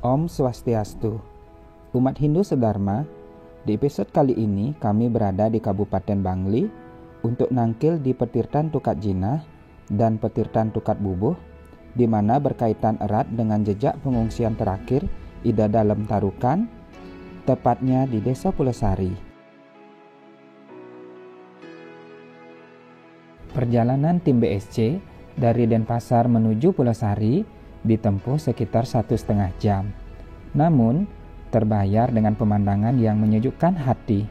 Om Swastiastu. Umat Hindu sedharma, di episode kali ini kami berada di Kabupaten Bangli untuk nangkil di Petirtan Tukat Jinah dan Petirtan Tukat Bubuh, di mana berkaitan erat dengan jejak pengungsian terakhir Ida Dalem Tarukan, tepatnya di Desa Pulosari. Perjalanan tim BSC dari Denpasar menuju Pulosari ditempuh sekitar 1,5 jam. Namun, terbayar dengan pemandangan yang menyejukkan hati.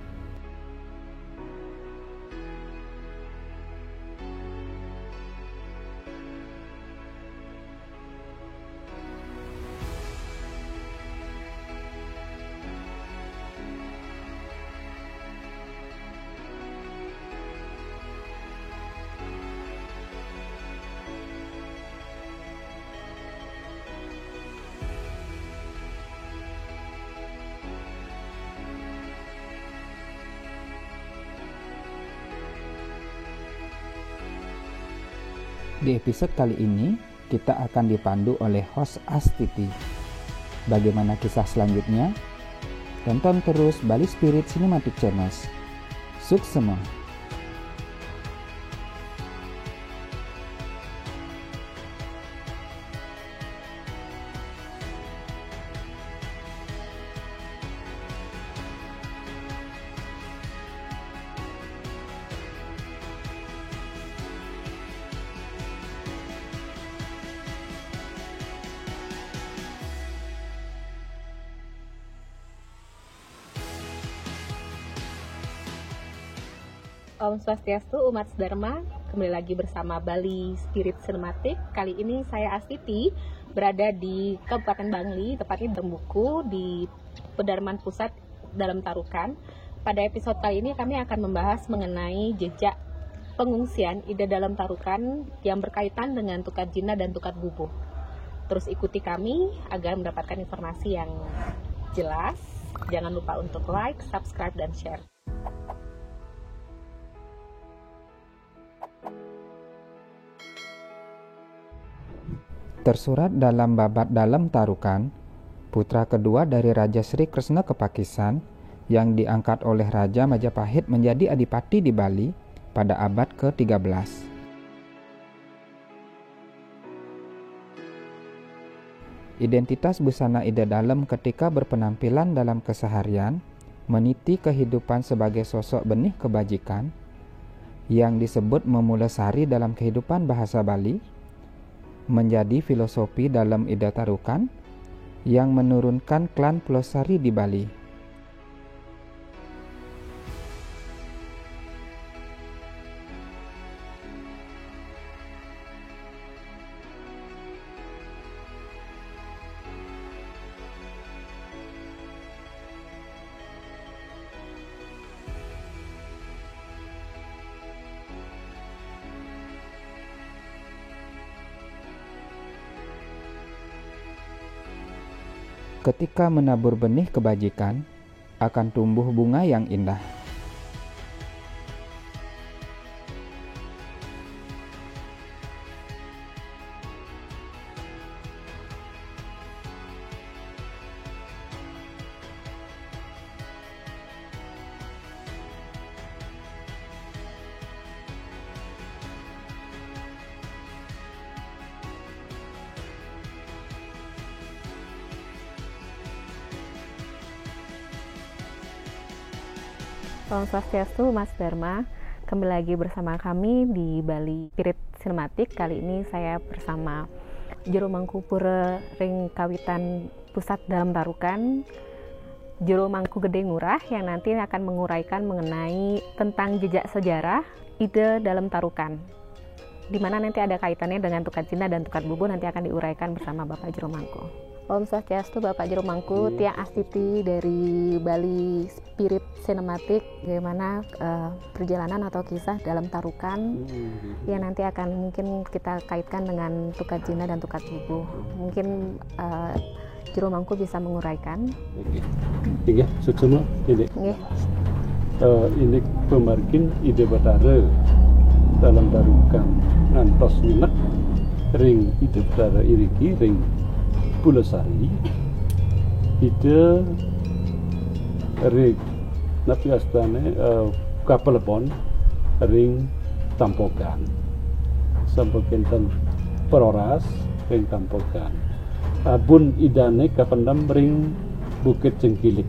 Di episode kali ini, kita akan dipandu oleh host Astiti. Bagaimana kisah selanjutnya? Tonton terus Bali Spirit Cinematic Channels. Suksema! Om Swastiastu, umat sedharma, kembali lagi bersama Bali Spirit Cinematic. Kali ini saya Astiti berada di Kabupaten Bangli, tepatnya di Bembuku, di Pedarman Pusat Dalem Tarukan. Pada episode kali ini kami akan membahas mengenai jejak pengungsian Ida Dalem Tarukan yang berkaitan dengan Tukat Jinah dan Tukat Bubuh. Terus ikuti kami agar mendapatkan informasi yang jelas. Jangan lupa untuk like, subscribe, dan share. Tersurat dalam Babat Dalem Tarukan, putra kedua dari Raja Sri Kresna Kepakisan yang diangkat oleh Raja Majapahit menjadi adipati di Bali pada abad ke-13. Identitas busana Ida Dalem ketika berpenampilan dalam keseharian meniti kehidupan sebagai sosok benih kebajikan yang disebut memulasari dalam kehidupan bahasa Bali, menjadi filosofi dalam Ida Tarukan yang menurunkan klan Pulosari di Bali. Ketika menabur benih kebajikan, akan tumbuh bunga yang indah. Om Swastiastu, Mas Dharma, kembali lagi bersama kami di Bali Spirit Cinematic. Kali ini saya bersama Juru Mangku Pura Ring Kawitan Pusat Dalem Tarukan, Juru Mangku Gede Ngurah, yang nanti akan menguraikan mengenai tentang jejak sejarah Ida Dalem Tarukan, di mana nanti ada kaitannya dengan Tukat Jinah dan Tukat Bubuh. Nanti akan diuraikan bersama Bapak Juru Mangku. Om Swastiastu, Bapak Juru Mangku, Tiang Astiti dari Bali Spirit Cinematic. Bagaimana perjalanan atau kisah Dalem Tarukan yang nanti akan mungkin kita kaitkan dengan Tukat Jinah dan Tukat Bubuh. Mungkin Juru Mangku bisa menguraikan. Oke, suksema ini. Ini pemarkin Ida Batara Dalem Tarukan ngantos nyenek ring Ida Batara iriki ring Pulosari ide ring napi astane kapelebon ring Tampogan sampai kinten peroras ring Tampogan abun idane kapendam ring Bukit Cengkilik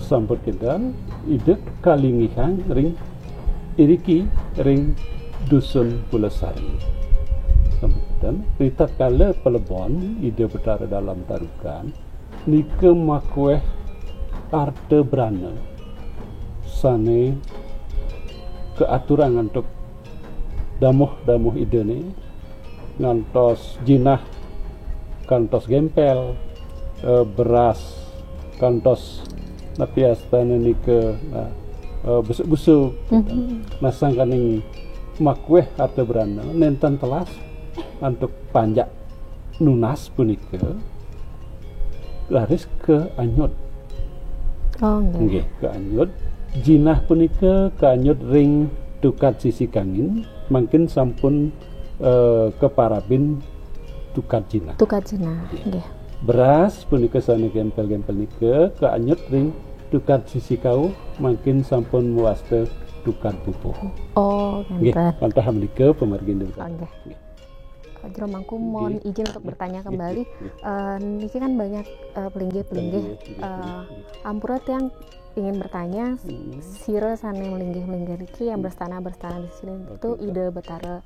sampai kinten ide kalingihan ring iriki ring Dusun Pulasari dan ritat kala pelebon ide betara dalam tarukan nike makweh arte berana sane keaturan untuk damuh ide ni ngantos jinah kantos gempel beras kantos napi astana nike busuk-busuk nasang kaning makweh arte berana nenten telas untuk panjak nunas punika laris ke anyut nggih ke anyut jinah punika ke anyut ring tukat sisi kangin mungkin sampun keparabin tukat jinah nggih beras punika sane gempel-gempel nika ke anyut ring tukat sisi kau mungkin sampun muaste tukat bubuh nggih pantah menika pemargin nggih. Jero mangku mohon izin untuk bertanya kembali. Niki kan banyak pelinggih ampura yang ingin bertanya sira sane melinggih niki yang berstana di sini itu ide betara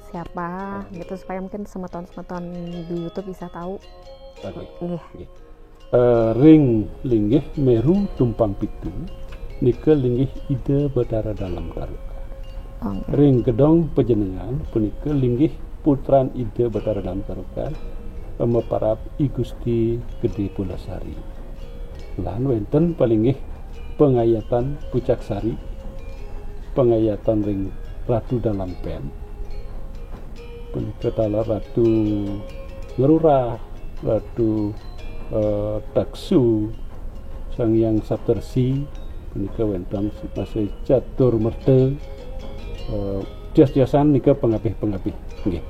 siapa gitu supaya mungkin semeton di YouTube bisa tahu. Nggih. Ring linggih Meru Tumpang Pitu nika linggih ide betara dalam tarukan. Ring Gedong Pejenengan punika linggih putran ide betara dalam tarukan meparap I Gusti Gede Pulasari lan wenten palinggih pengayatan Pucaksari pengayatan ring Ratu dalam pen punika tala Ratu Ngerurah Ratu Taksu Sang Hyang Saptersi punika wenten masih catur merte jas-jasan nika pengapih nggih.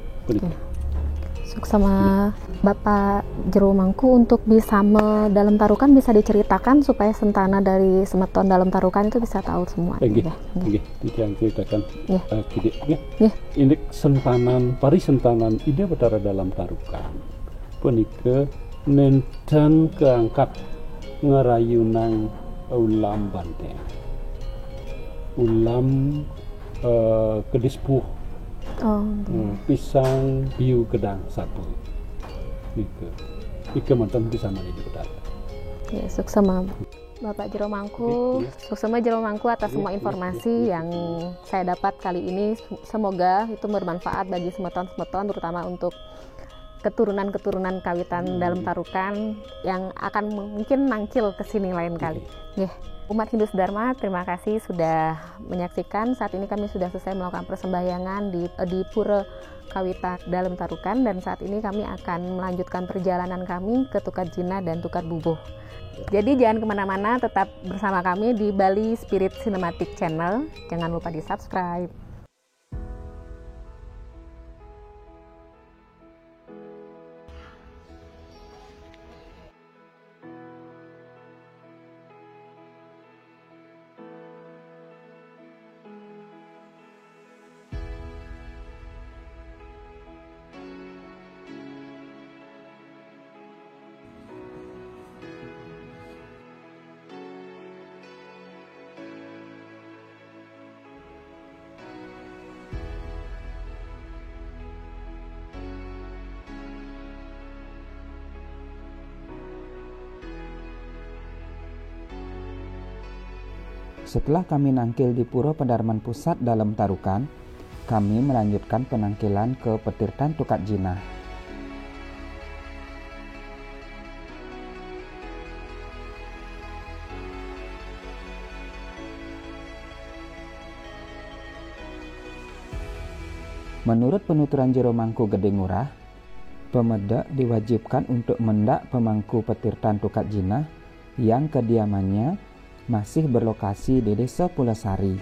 Sama Bapak Jero Mangku untuk bisa dalam tarukan bisa diceritakan supaya sentana dari semeton dalam tarukan itu bisa tahu semua. Nggih, yang ceritakan. Ini sentanan ide betara dalam tarukan. Punika nenten keangkat ngerayunang ulam banteng. Ulam kedispuh pisang biu gedang sapu ike mantan bisa mana dibetat ya suksema Bapak Jero Mangku suksema Jero Mangku atas semua informasi yang saya dapat kali ini semoga itu bermanfaat bagi semeton terutama untuk keturunan kawitan dalam tarukan yang akan mungkin nangkil kesini lain kali. Umat Hindu Dharma, terima kasih sudah menyaksikan. Saat ini kami sudah selesai melakukan persembahyangan di Pura Kawitan dalam Tarukan dan saat ini kami akan melanjutkan perjalanan kami ke Tukat Jinah dan Tukat Bubuh. Jadi jangan kemana-mana, tetap bersama kami di Bali Spirit Cinematic Channel. Jangan lupa di subscribe. Setelah kami nangkil di Pura Pedarman Pusat dalam Tarukan, kami melanjutkan penangkilan ke Petirtan Tukat Jinah. Menurut penuturan Jero Mangku Gede Ngurah, pemedak diwajibkan untuk mendak pemangku Petirtan Tukat Jinah yang kediamannya masih berlokasi di Desa Pulasari.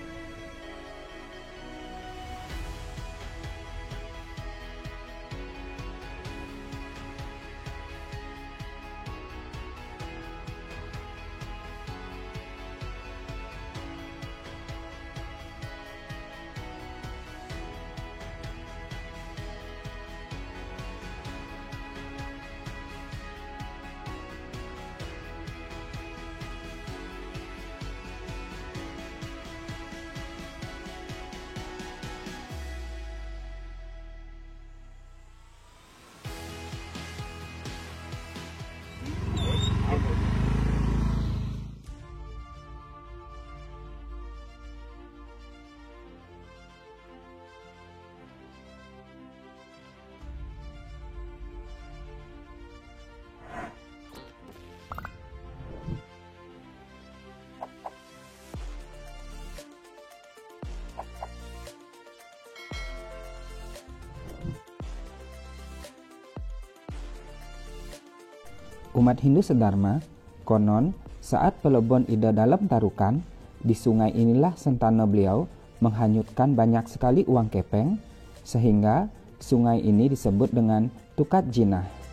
Umat Hindu sedharma, konon saat Pelebon Ida dalam tarukan, di sungai inilah sentana beliau menghanyutkan banyak sekali uang kepeng, sehingga sungai ini disebut dengan Tukat Jinah.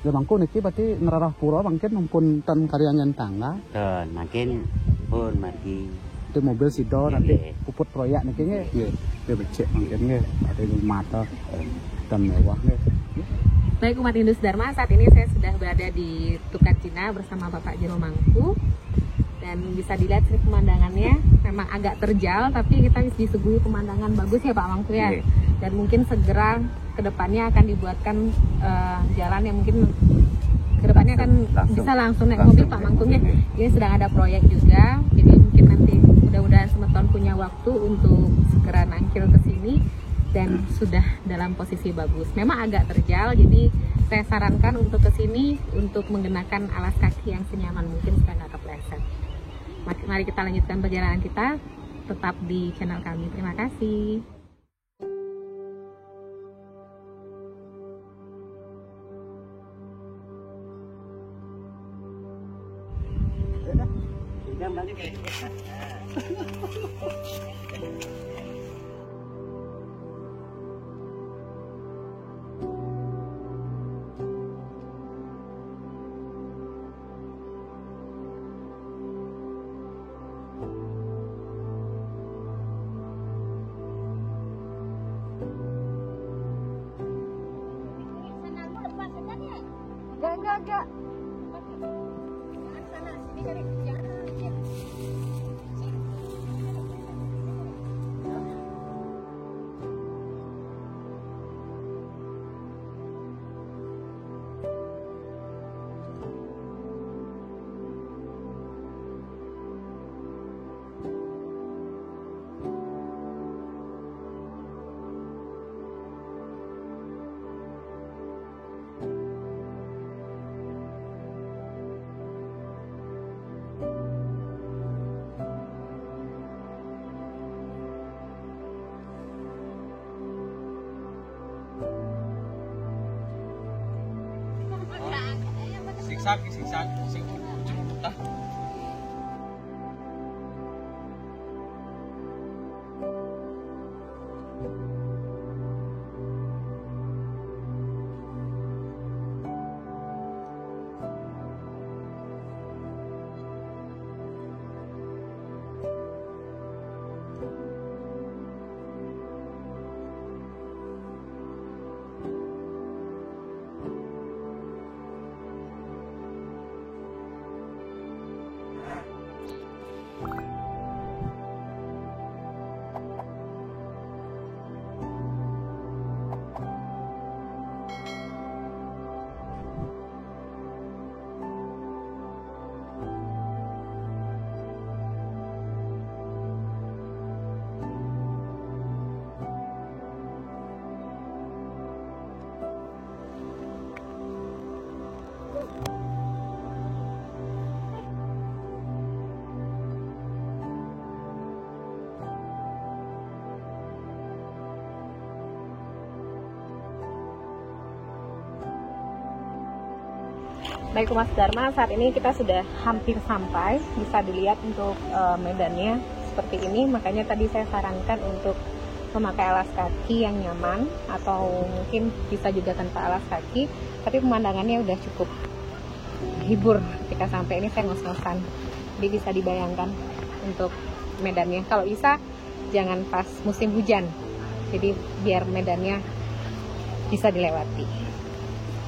Ya bangku niki berarti nerarah pura mungkin mumpun tan karyangan tangga. Makin pun margi. Itu mobil sido nanti puput proyek niki nge. Nggih, becek mungkin nge. Ada rumah dan mewah nge. Baik umat Hindu sedharma, saat ini saya sudah berada di Tukat Jinah bersama Bapak Jero Mangku. Dan bisa dilihat sih pemandangannya memang agak terjal, tapi kita disuguhi pemandangan bagus ya Pak Mangku ya. Dan mungkin segera kedepannya akan dibuatkan jalan yang mungkin kedepannya akan bisa langsung naik mobil Pak Mangkunya. Ini sedang ada proyek juga, jadi mungkin nanti mudah-mudahan Semeton punya waktu untuk segera nangkil ke sini dan sudah dalam posisi bagus. Memang agak terjal, jadi saya sarankan untuk ke sini untuk menggunakan alas kaki yang senyaman mungkin supaya nggak kepleset. Mari kita lanjutkan perjalanan kita, tetap di channel kami. Terima kasih. Enggak. Sana, sini cari. Jangan. Siksa sing ujung putah. Baik Mas Dharma, saat ini kita sudah hampir sampai. Bisa dilihat untuk medannya seperti ini. Makanya tadi saya sarankan untuk memakai alas kaki yang nyaman, atau mungkin bisa juga tanpa alas kaki. Tapi pemandangannya udah cukup hibur ketika sampai ini. Saya ngos-ngosan, jadi bisa dibayangkan untuk medannya. Kalau bisa jangan pas musim hujan, jadi biar medannya bisa dilewati.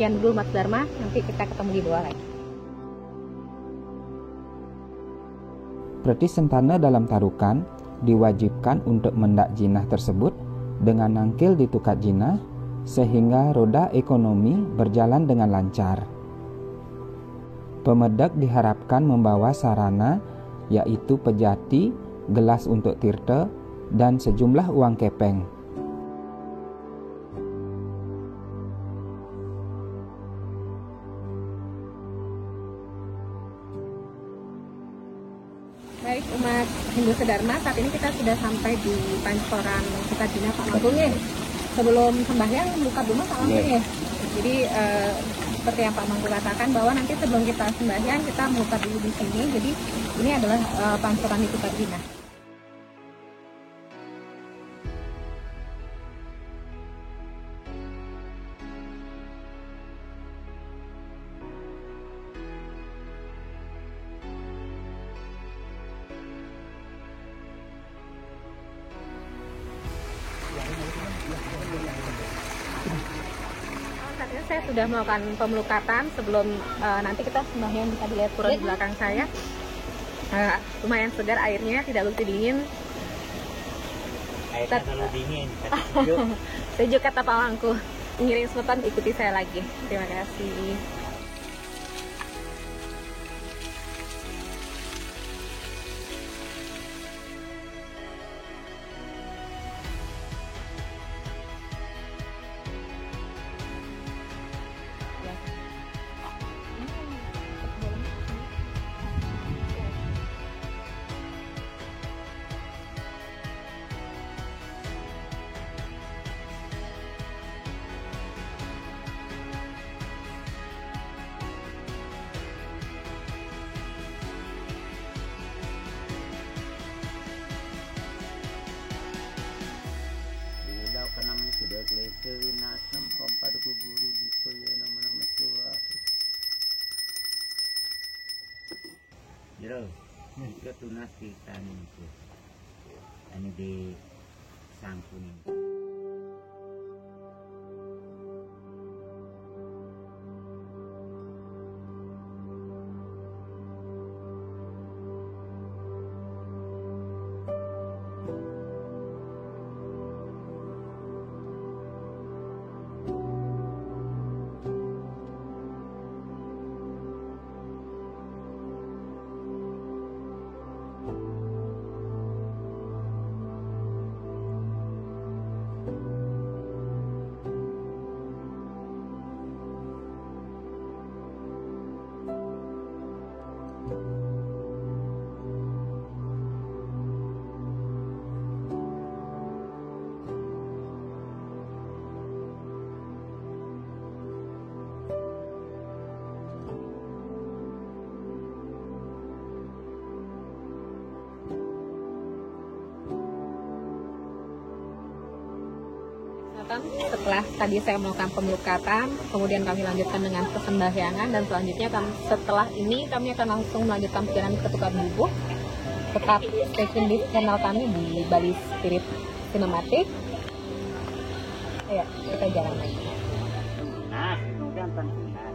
Sekian dulu Mas Dharma, nanti kita ketemu di bawah lagi. Pratisentana dalam tarukan diwajibkan untuk mendak jinah tersebut dengan nangkil di tukat jinah sehingga roda ekonomi berjalan dengan lancar. Pemedak diharapkan membawa sarana yaitu pejati, gelas untuk tirta, dan sejumlah uang kepeng. Baik umat Hindu Sedharma, saat ini kita sudah sampai di pancoran tukat jinah Pak Mangkung ya. Sebelum sembahyang buka dulu Pak Mangkung ya. Jadi seperti yang Pak Mangkung katakan bahwa nanti sebelum kita sembahyang kita buka dulu di sini. Jadi ini adalah pancoran di tukat jinah. Saat ini saya sudah melakukan pemelukatan sebelum nanti kita sembahyang. Bisa dilihat pura di belakang saya. Lumayan segar airnya, tidak begitu dingin. Airnya terlalu dingin. Sejuk kata Pak Mangku. Ngiring semeton, ikuti saya lagi. Terima kasih. Sudah klese winasam om paduku guru dipoyo nama-nama suara. Jero, itu tunas kita nih. Ini di sangkunin. Setelah tadi saya melakukan pemelukatan, kemudian kami lanjutkan dengan persembahyangan, dan selanjutnya setelah ini kami akan langsung melanjutkan perjalanan ke Tukar Bubuh. Tetap stay tune di channel kami di Bali Spirit Cinematic. Ayo kita jalan lagi. Nah, gampang benar.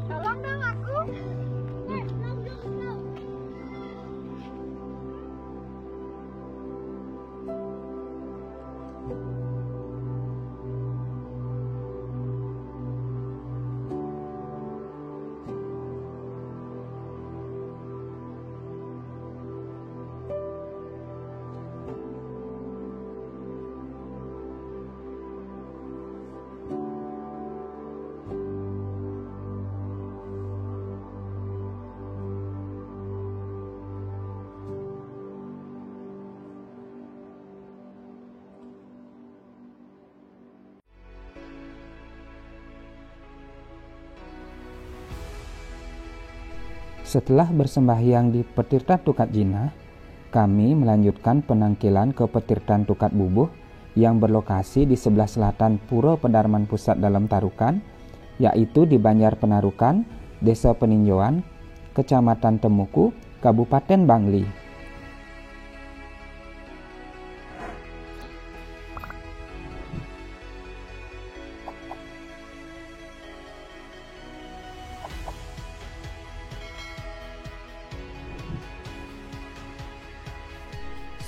Tolong dong aku. Setelah bersembahyang di Petirtan Tukat Jinah, kami melanjutkan penangkilan ke Petirtan Tukat Bubuh yang berlokasi di sebelah selatan Pura Pedarman Pusat Dalam Tarukan, yaitu di Banjar Penarukan, Desa Peninjauan, Kecamatan Temuku, Kabupaten Bangli.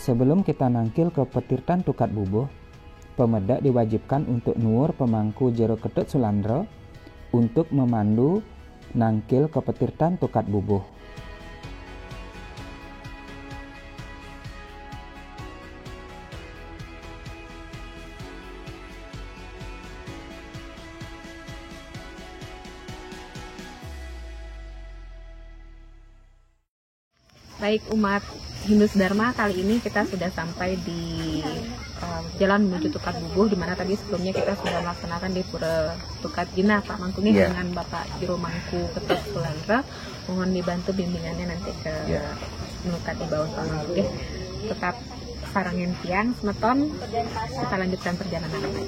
Sebelum kita nangkil ke Petirtan Tukat Bubuh, pemedak diwajibkan untuk nuwur pemangku jero Ketut Sulandra untuk memandu nangkil ke Petirtan Tukat Bubuh. Baik umat Hindu Dharma, kali ini kita sudah sampai di jalan menuju Tukat Bubuh, di mana tadi sebelumnya kita sudah melaksanakan di Pura Tukat Jinah Pak Mangku ini dengan Bapak Juru Mangku Ketut Sulandra. Mohon dibantu bimbingannya nanti ke melukat di bawah Pak Mangku. Tetap sarangin tiang, semeton, kita lanjutkan perjalanan lagi.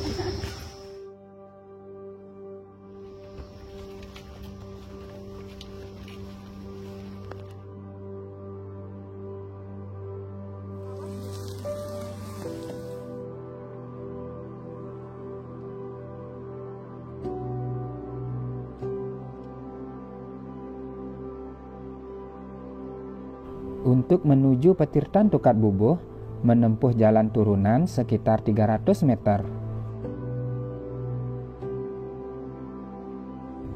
Untuk menuju Petirtan Tukat Bubuh, menempuh jalan turunan sekitar 300 meter.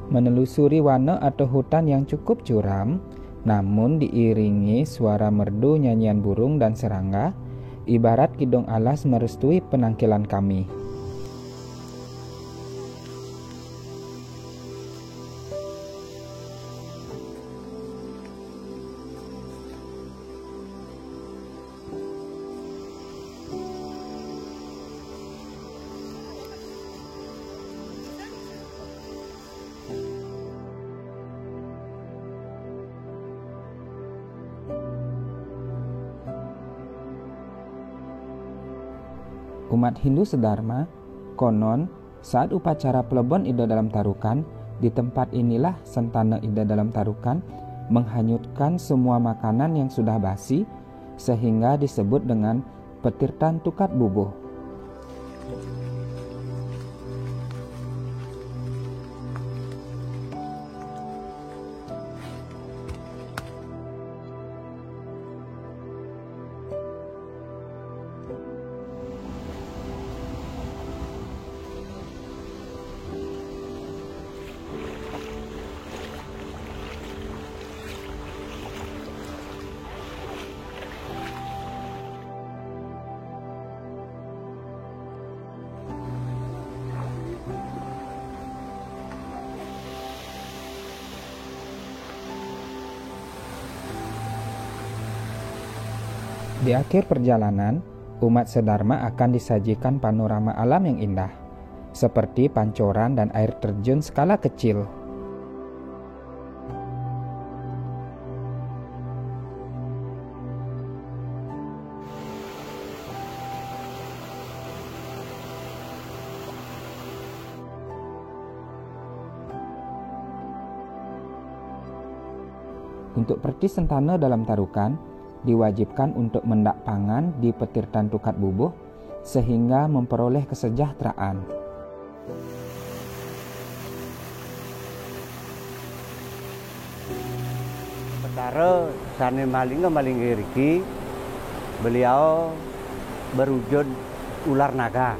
Menelusuri wana atau hutan yang cukup curam, namun diiringi suara merdu nyanyian burung dan serangga, ibarat kidung alas merestui penangkilan kami. Umat Hindu sedharma, konon saat upacara Plebon Ida Dalam Tarukan, di tempat inilah Sentana Ida Dalam Tarukan menghanyutkan semua makanan yang sudah basi, sehingga disebut dengan Petirtan Tukat Bubuh. Di akhir perjalanan, umat sedharma akan disajikan panorama alam yang indah, seperti pancoran dan air terjun skala kecil. Untuk perti sentana dalam tarukan, diwajibkan untuk mendak pangan di petirtan tukat bubuh sehingga memperoleh kesejahteraan. Perkara sane maling riki, beliau berwujud ular naga.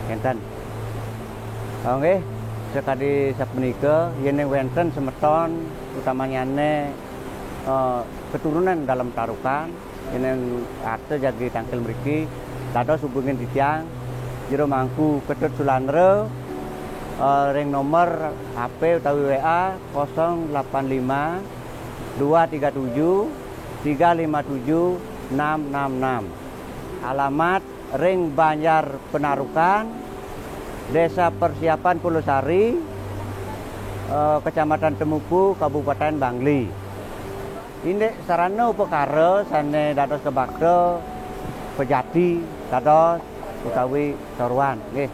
Enten. Oke, sekali sapunika yen wonten semeton utamanya keturunan dalam tarukan yen ate jadi tangkel mriki dados hubungin titiang jero mangku Ketut Sulandra ring nomor HP utawi WA 085 237 357 666. Alamat Ring Banjar Penarukan, Desa Persiapan Pulosari, Kecamatan Temupu, Kabupaten Bangli. Ini sarana upakara sane dados kebakta pejati dados utawi soruan. Nggih.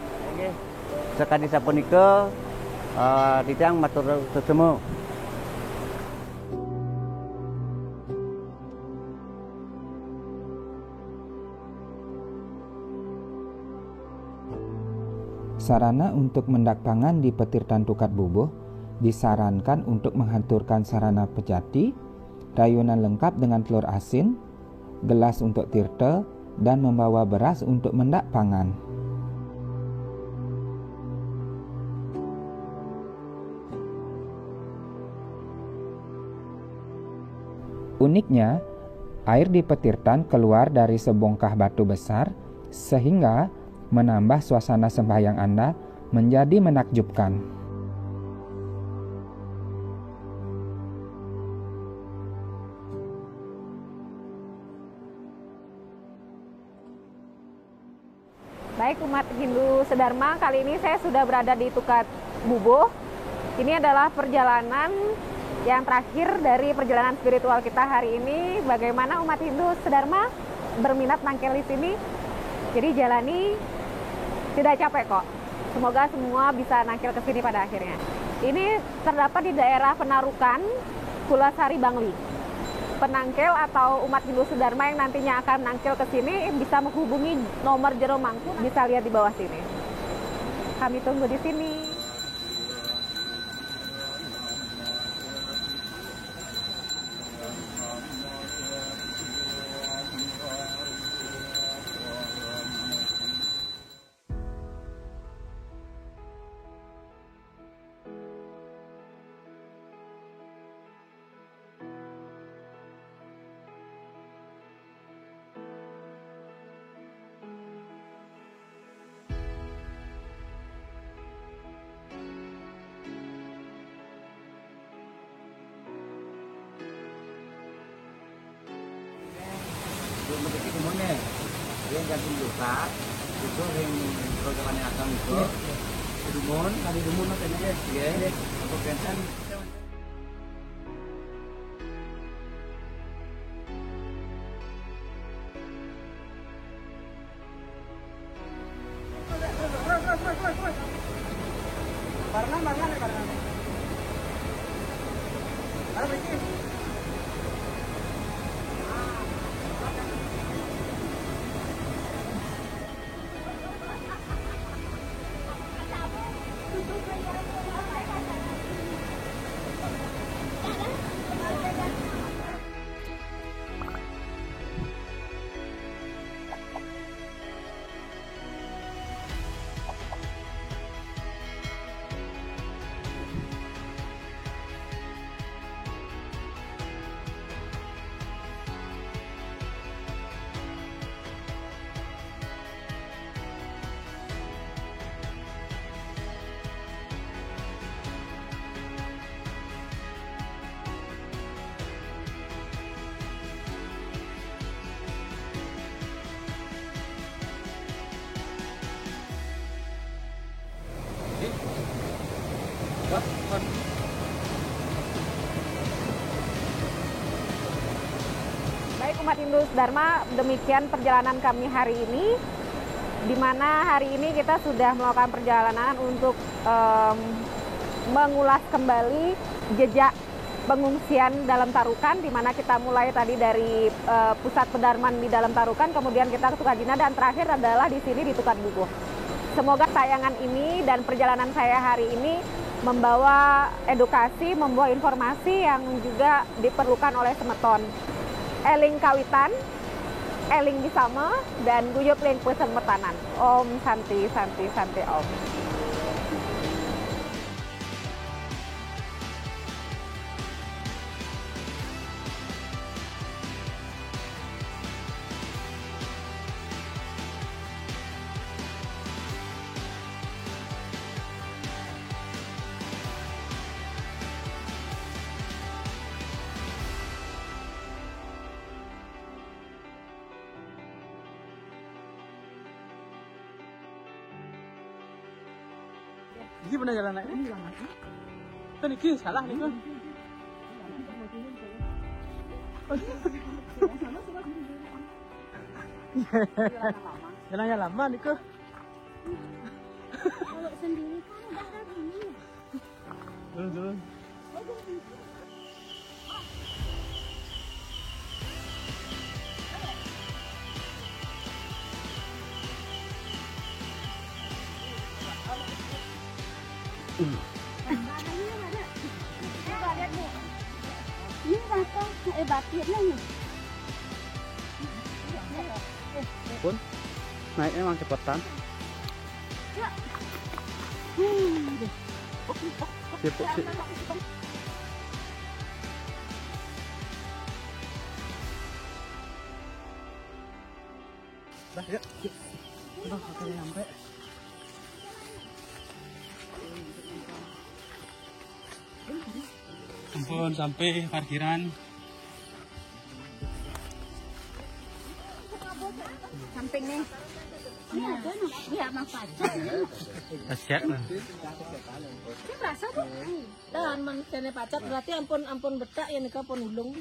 Sekadi sapunika titiang matur sesemu. Sarana untuk mendak pangan di petirtan tukat bubuh disarankan untuk menghanturkan sarana pejati, rayunan lengkap dengan telur asin, gelas untuk tirta, dan membawa beras untuk mendak pangan. Uniknya, air di petirtan keluar dari sebongkah batu besar sehingga menambah suasana sembahyang Anda menjadi menakjubkan. Baik umat Hindu Sedharma, kali ini saya sudah berada di Tukat Bubuh. Ini adalah perjalanan yang terakhir dari perjalanan spiritual kita hari ini. Bagaimana umat Hindu Sedharma berminat nangkel di sini? Jadi jalani tidak capek kok. Semoga semua bisa nangkil ke sini pada akhirnya. Ini terdapat di daerah Penarukan, Pulasari, Bangli. Penangkil atau umat Hindu Sedharma yang nantinya akan nangkil ke sini bisa menghubungi nomor jero mangku, bisa lihat di bawah sini. Kami tunggu di sini. Memiliki dumunnya, yang gantung juga, itu yang programnya akan itu, dumun, ada dumun nanti ya, untuk pensiun. Baik umat Hindu Sedharma, demikian perjalanan kami hari ini, di mana hari ini kita sudah melakukan perjalanan untuk mengulas kembali jejak pengungsian dalam Tarukan, di mana kita mulai tadi dari pusat pedarman di dalam Tarukan, kemudian kita ke Tukajina, dan terakhir adalah di sini di Tukat Bubuh. Semoga tayangan ini dan perjalanan saya hari ini membawa edukasi, membawa informasi yang juga diperlukan oleh semeton. Eling kawitan, eling bisama, dan guyup ling pesemetanan. Om Santi Santi Santi Om. Ini benar jalan naik ini. Tuh niki salah nih kan. Jalannya lama nih ke. Kalau sendiri kan udah ada gini. Jalan. Lihat nih. Ini rasa batiknya nih. Pun naik emang cepetan. Sipuk sih. Dah ya. Udah akhirnya sampai. Ampun sampai parkiran. Samping nih. Ini ada nih. Iya, Mas Pacar. Asyik lah. Ini berasa tuh. Dan manusianya pacat berarti ampun betak ya nih pun ulung.